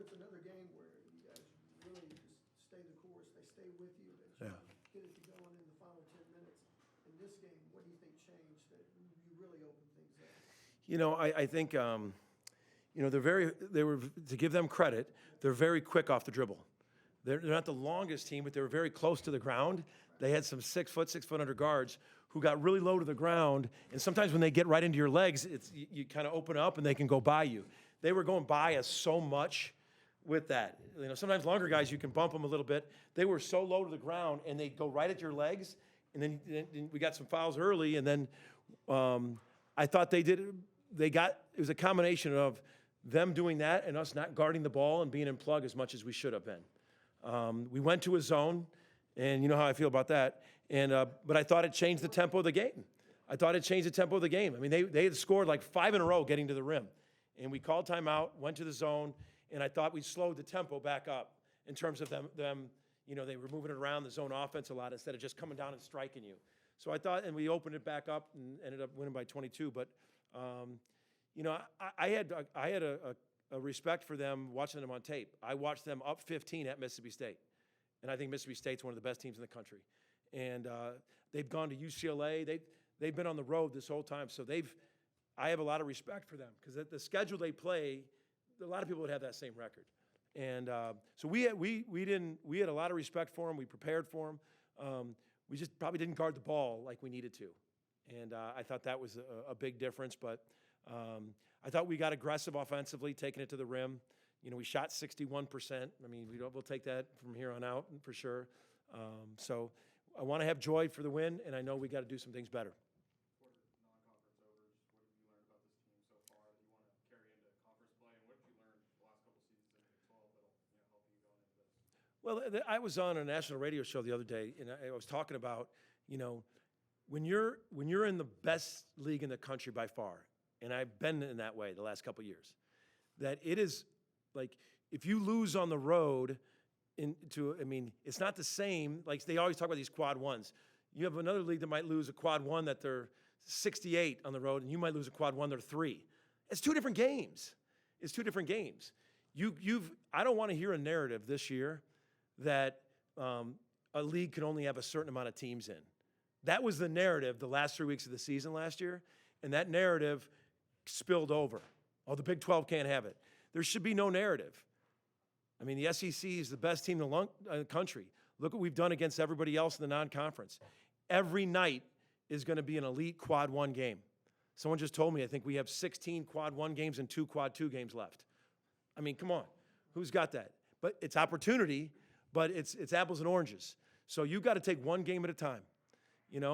it's another game where you guys really just stay the course, they stay with you, they Yeah. get it going in the final 10 minutes. In this game, what do you think changed that you really opened things up? I think, they were, to give them credit, they're very quick off the dribble. They're not the longest team, but they were very close to the ground. They had some 6 foot under guards who got really low to the ground. And sometimes when they get right into your legs, you kind of open up and they can go by you. They were going by us so much with that. Sometimes longer guys, you can bump them a little bit. They were so low to the ground and they go right at your legs. And then we got some fouls early. And then I thought it was a combination of them doing that and us not guarding the ball and being in plug as much as we should have been. We went to a zone, and you know how I feel about that. But I thought it changed the tempo of the game. I mean, they had scored like 5 in a row getting to the rim. And we called timeout, went to the zone, and I thought we slowed the tempo back up in terms of them they were moving it around the zone offense a lot instead of just coming down and striking you. So I thought, and we opened it back up and ended up winning by 22. But, I had a respect for them watching them on tape. I watched them up 15 at Mississippi State. And I think Mississippi State's one of the best teams in the country. And they've gone to UCLA. They've been on the road this whole time. So I have a lot of respect for them because the schedule they play, a lot of people would have that same record. And so we had a lot of respect for them. We prepared for them. We just probably didn't guard the ball like we needed to. And I thought that was a big difference. But I thought we got aggressive offensively, taking it to the rim. We shot 61%. I mean, we'll take that from here on out for sure. So I want to have joy for the win, and I know we got to do some things better. What are non-conference overs? What have you learned about this team so far that you want to carry into conference play? And what have you learned the last couple seasons in Big 12 that'll help you going into this? Well, I was on a national radio show the other day, and I was talking about, when you're in the best league in the country by far, and I've been in that way the last couple of years, that it is like if you lose on the road it's not the same. Like they always talk about these quad ones. You have another league that might lose a quad one that they're 68 on the road, and you might lose a quad one they're 3. It's two different games. I don't want to hear a narrative this year that a league can only have a certain amount of teams in. That was the narrative the last 3 weeks of the season last year, and that narrative spilled over. Oh, the Big 12 can't have it. There should be no narrative. I mean, the SEC is the best team in the country. Look what we've done against everybody else in the non-conference. Every night is going to be an elite quad 1 game. Someone just told me I think we have 16 quad 1 games and 2 quad 2 games left. I mean, come on. Who's got that? But it's opportunity, but it's apples and oranges. So you got to take one game at a time, and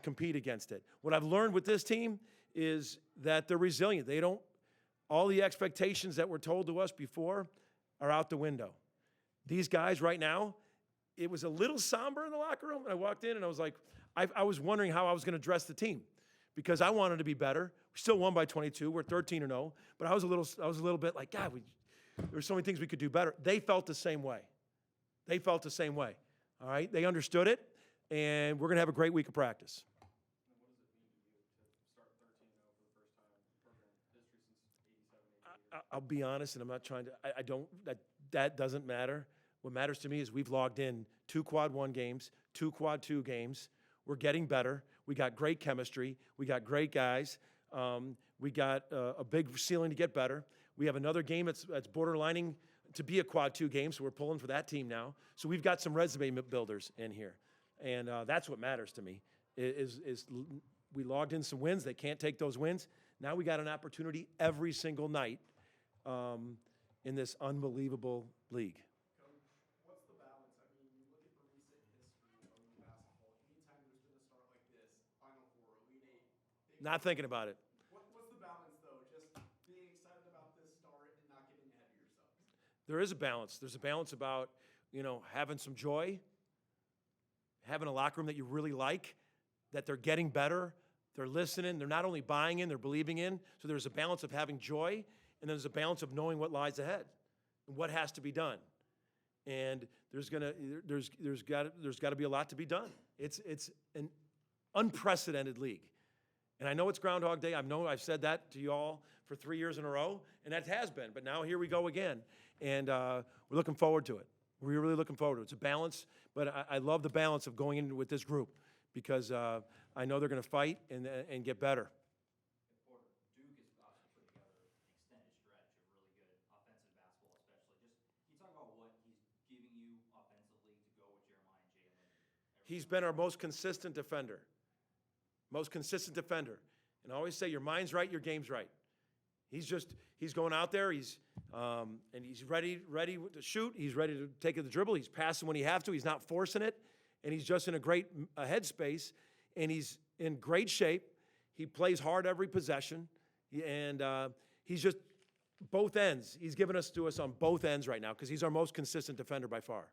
compete against it. What I've learned with this team is that they're resilient. All the expectations that were told to us before are out the window. These guys right now, it was a little somber in the locker room. And I walked in and I was like, I was wondering how I was going to dress the team because I wanted to be better. We still won by 22. We're 13-0. But I was a little bit like, God, there were so many things we could do better. They felt the same way. All right? They understood it. And we're going to have a great week of practice. I'll be honest, and I'm not trying to, that doesn't matter. What matters to me is we've logged in 2 quad 1 games, 2 quad 2 games. We're getting better. We got great chemistry. We got great guys. We got a big ceiling to get better. We have another game that's borderlining to be a quad 2 game, so we're pulling for that team now. So we've got some resume builders in here. And that's what matters to me is we logged in some wins. They can't take those wins. Now we got an opportunity every single night in this unbelievable league. What's the balance? I mean, you look at the recent history of OU basketball. Anytime there's been a start like this, Final Four, Elite Eight. Not thinking about it. What's the balance, though? Just being excited about this start and not getting ahead of yourselves. There is a balance. There's a balance about, having some joy, having a locker room that you really like, that they're getting better, they're listening, they're not only buying in, they're believing in. So there's a balance of having joy, and there's a balance of knowing what lies ahead and what has to be done. And there's got to be a lot to be done. It's an unprecedented league. And I know it's Groundhog Day. I've said that to you all for 3 years in a row, and that has been. But now here we go again, and we're looking forward to it. We're really looking forward to it. It's a balance, but I love the balance of going in with this group because I know they're going to fight and get better. Porter, Duke is obviously put together an extended stretch of really good offensive basketball, especially. Just can you talk about what he's giving you offensively to go with Jeremiah and Jalen? He's been our most consistent defender. Most consistent defender. And I always say, your mind's right, your game's right. He's going out there, and he's ready to shoot. He's ready to take the dribble. He's passing when he has to. He's not forcing it. And he's just in a great headspace. And he's in great shape. He plays hard every possession. And he's just both ends. He's given us to us on both ends right now because he's our most consistent defender by far.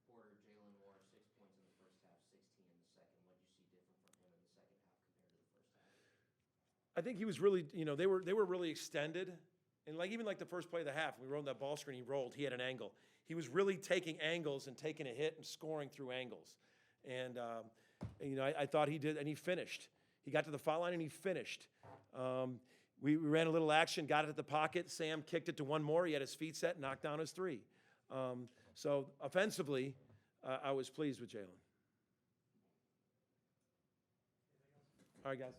Porter, Jalen Moore, 6 points in the first half, 16 in the second. What did you see different from him in the second half compared to the first half? I think he was really, they were really extended. And even like the first play of the half, we rolled that ball screen, he rolled, he had an angle. He was really taking angles and taking a hit and scoring through angles. And I thought he did, and he finished. He got to the foul line and he finished. We ran a little action, got it at the pocket. Sam kicked it to one more. He had his feet set, knocked down his three. So offensively, I was pleased with Jalen. All right, guys.